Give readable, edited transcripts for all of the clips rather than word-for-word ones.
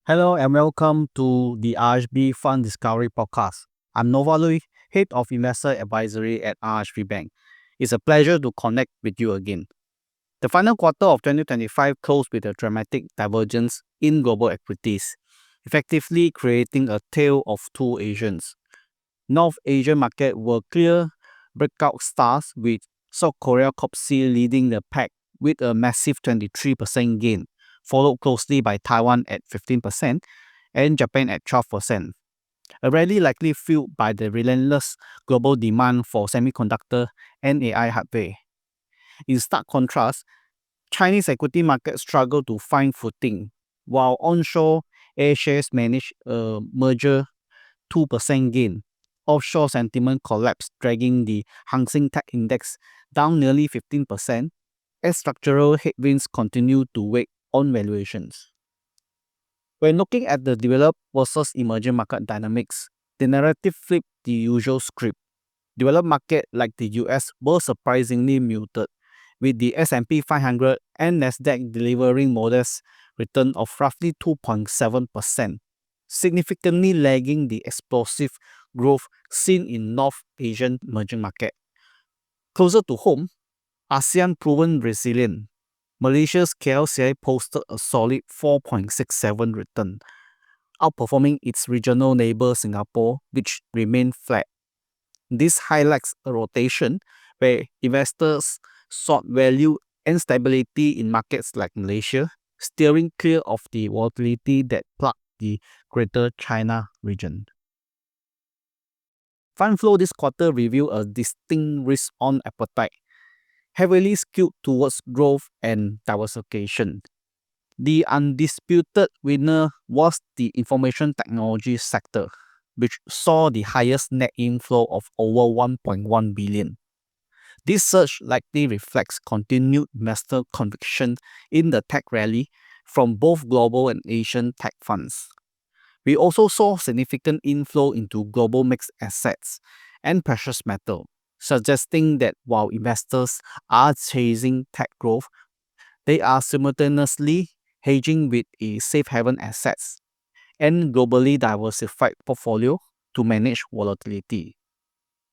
Hello and welcome to the RHB Fund Discovery Podcast. I'm Nova Lui, Head of Investor Advisory at RHB Bank. It's a pleasure to connect with you again. The final quarter of 2025 closed with a dramatic divergence in global equities, effectively creating a tale of two Asians. North Asian markets were clear breakout stars with South Korea COPC leading the pack with a massive 23% gain, followed closely by Taiwan at 15% and Japan at 12%. A rally likely fueled by the relentless global demand for semiconductor and AI hardware. In stark contrast, Chinese equity markets struggled to find footing, while onshore air shares managed a merger 2% gain. Offshore sentiment collapsed, dragging the Hang Seng Tech Index down nearly 15% as structural headwinds continue to weigh on valuations. When looking at the developed versus emerging market dynamics, the narrative flipped the usual script. Developed markets like the US were surprisingly muted, with the S&P 500 and Nasdaq delivering modest return of roughly 2.7%, significantly lagging the explosive growth seen in North Asian emerging markets. Closer to home, ASEAN proven resilient. Malaysia's KLCI posted a solid 4.67 return, outperforming its regional neighbor Singapore, which remained flat. This highlights a rotation where investors sought value and stability in markets like Malaysia, steering clear of the volatility that plagued the Greater China region. Fund flow this quarter revealed a distinct risk-on appetite, heavily skewed towards growth and diversification. The undisputed winner was the information technology sector, which saw the highest net inflow of over 1.1 billion. This surge likely reflects continued investor conviction in the tech rally from both global and Asian tech funds. We also saw significant inflow into global mixed assets and precious metal, suggesting that while investors are chasing tech growth, they are simultaneously hedging with a safe haven assets and globally diversified portfolio to manage volatility.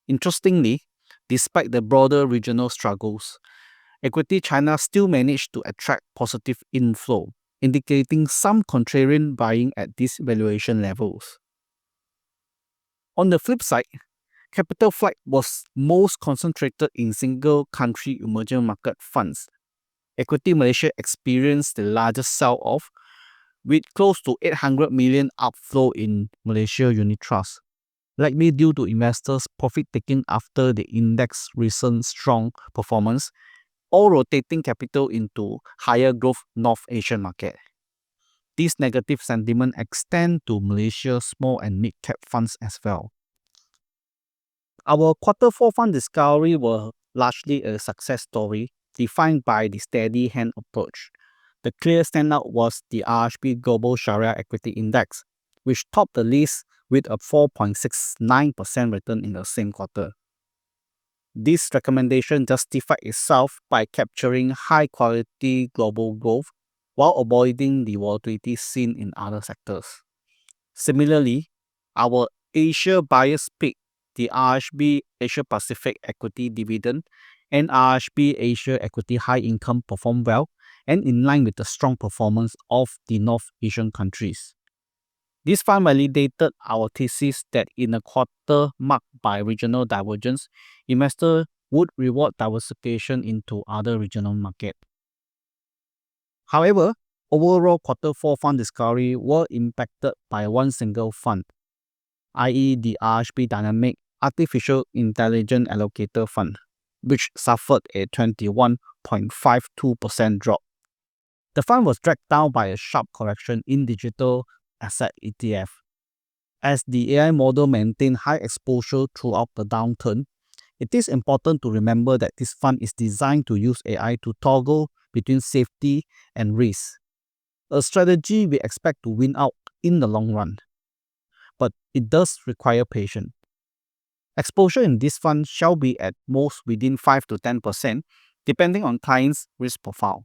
Interestingly, despite the broader regional struggles, equity China still managed to attract positive inflow, indicating some contrarian buying at these valuation levels. On the flip side, capital flight was most concentrated in single country emerging market funds. Equity Malaysia experienced the largest sell-off, with close to 800 million outflow in Malaysia unit trust, likely due to investors profit-taking after the index's recent strong performance or rotating capital into higher growth North Asian market. This negative sentiment extends to Malaysia's small and mid-cap funds as well. Our quarter 4 fund discovery were largely a success story defined by the steady hand approach. The clear standout was the RHB Global Sharia Equity Index, which topped the list with a 4.69% return in the same quarter. This recommendation justified itself by capturing high-quality global growth while avoiding the volatility seen in other sectors. Similarly, our Asia bias pick, the RHB Asia Pacific Equity Dividend and RHB Asia Equity High Income performed well and in line with the strong performance of the North Asian countries. This fund validated our thesis that in a quarter marked by regional divergence, investors would reward diversification into other regional markets. However, overall quarter 4 fund discovery were impacted by one single fund, i.e. the RHB Dynamic Artificial Intelligence Allocator Fund, which suffered a 21.52% drop. The fund was dragged down by a sharp correction in digital asset ETF. As the AI model maintained high exposure throughout the downturn, it is important to remember that this fund is designed to use AI to toggle between safety and risk, a strategy we expect to win out in the long run. But it does require patience. Exposure in this fund shall be at most within 5 to 10%, depending on client's risk profile.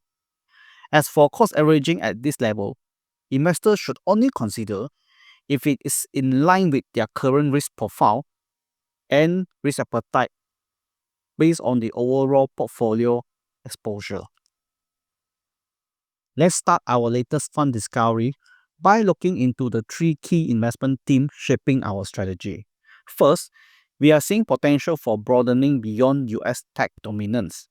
As for cost averaging at this level, investors should only consider if it is in line with their current risk profile and risk appetite based on the overall portfolio exposure. Let's start our latest fund discovery by looking into the three key investment themes shaping our strategy. First, we are seeing potential for broadening beyond US tech dominance.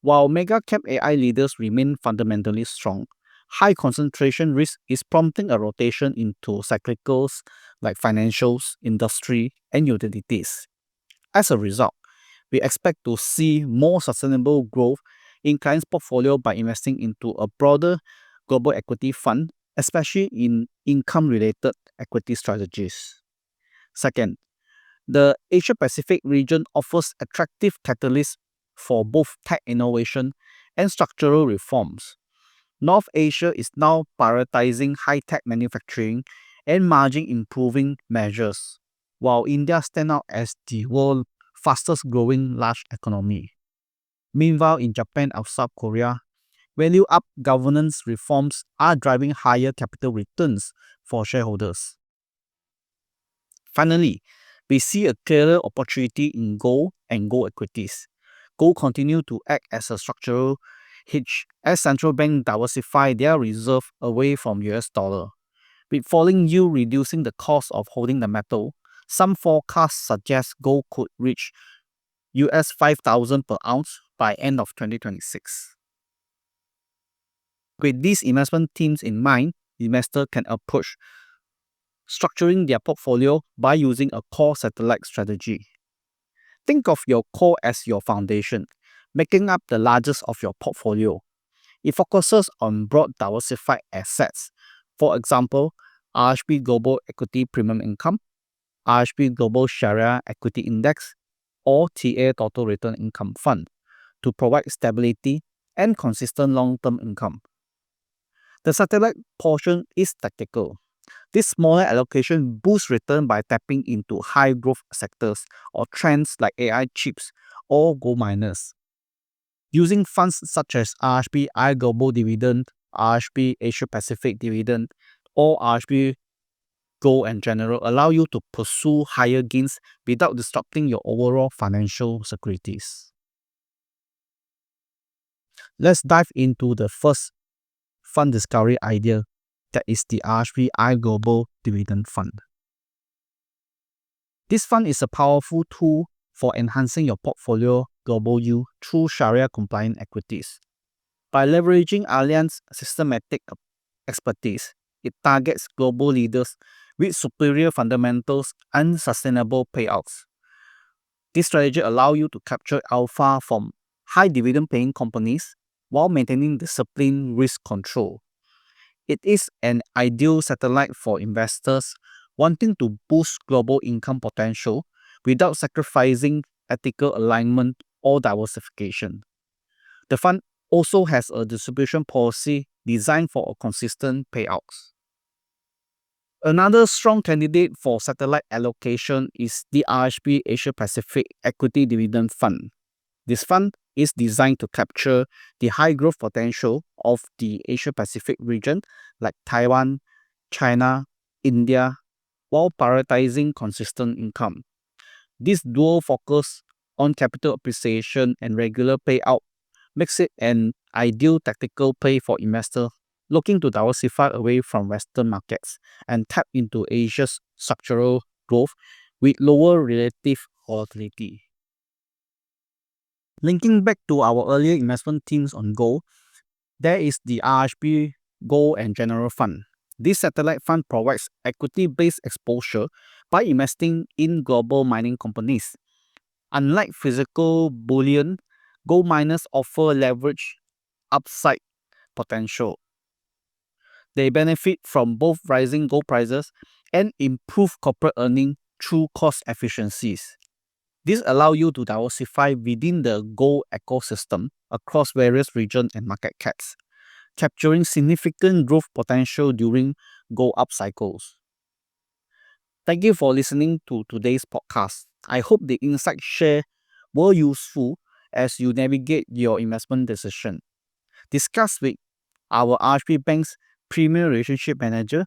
While mega cap AI leaders remain fundamentally strong, high concentration risk is prompting a rotation into cyclicals like financials, industry, and utilities. As a result, we expect to see more sustainable growth in clients' portfolio by investing into a broader global equity fund, especially in income-related equity strategies. Second, the Asia-Pacific region offers attractive catalysts for both tech innovation and structural reforms. North Asia is now prioritizing high-tech manufacturing and margin-improving measures, while India stands out as the world's fastest-growing large economy. Meanwhile, in Japan and South Korea, value-up governance reforms are driving higher capital returns for shareholders. Finally, we see a clearer opportunity in gold and gold equities. Gold continues to act as a structural hedge as central banks diversify their reserve away from US dollar. With falling yield reducing the cost of holding the metal, some forecasts suggest gold could reach US 5,000 per ounce by end of 2026. With these investment themes in mind, investors can approach structuring their portfolio by using a core satellite strategy. Think of your core as your foundation, making up the largest of your portfolio. It focuses on broad diversified assets. For example, RHB Global Equity Premium Income, RHB Global Sharia Equity Index, or TA Total Return Income Fund to provide stability and consistent long-term income. The satellite portion is tactical. This smaller allocation boosts return by tapping into high-growth sectors or trends like AI chips or gold miners. Using funds such as RHB Global Dividend, RHB Asia Pacific Dividend, or RHB Gold and General allow you to pursue higher gains without disrupting your overall financial securities. Let's dive into the first fund discovery idea, that is the RHB Global Dividend Fund. This fund is a powerful tool for enhancing your portfolio global yield through Sharia-compliant equities. By leveraging Allianz's systematic expertise, it targets global leaders with superior fundamentals and sustainable payouts. This strategy allows you to capture alpha from high dividend-paying companies while maintaining disciplined risk control. It is an ideal satellite for investors wanting to boost global income potential without sacrificing ethical alignment or diversification. The fund also has a distribution policy designed for a consistent payouts. Another strong candidate for satellite allocation is the RHB Asia Pacific Equity Dividend Fund. This fund is designed to capture the high growth potential of the Asia Pacific region like Taiwan, China, India, while prioritizing consistent income. This dual focus on capital appreciation and regular payout makes it an ideal tactical play for investors looking to diversify away from Western markets and tap into Asia's structural growth with lower relative volatility. Linking back to our earlier investment themes on gold, there is the RHB Gold and General Fund. This satellite fund provides equity-based exposure by investing in global mining companies. Unlike physical bullion, gold miners offer leverage upside potential. They benefit from both rising gold prices and improved corporate earnings through cost efficiencies. This allows you to diversify within the gold ecosystem across various regions and market caps, capturing significant growth potential during gold up cycles. Thank you for listening to today's podcast. I hope the insights shared were useful as you navigate your investment decision. Discuss with our RHB Bank's Premier Relationship Manager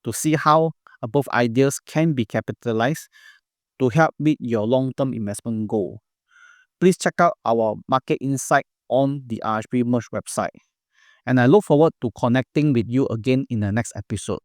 to see how above ideas can be capitalized to help meet your long-term investment goal. Please check out our market insight on the RHB Merge website. And I look forward to connecting with you again in the next episode.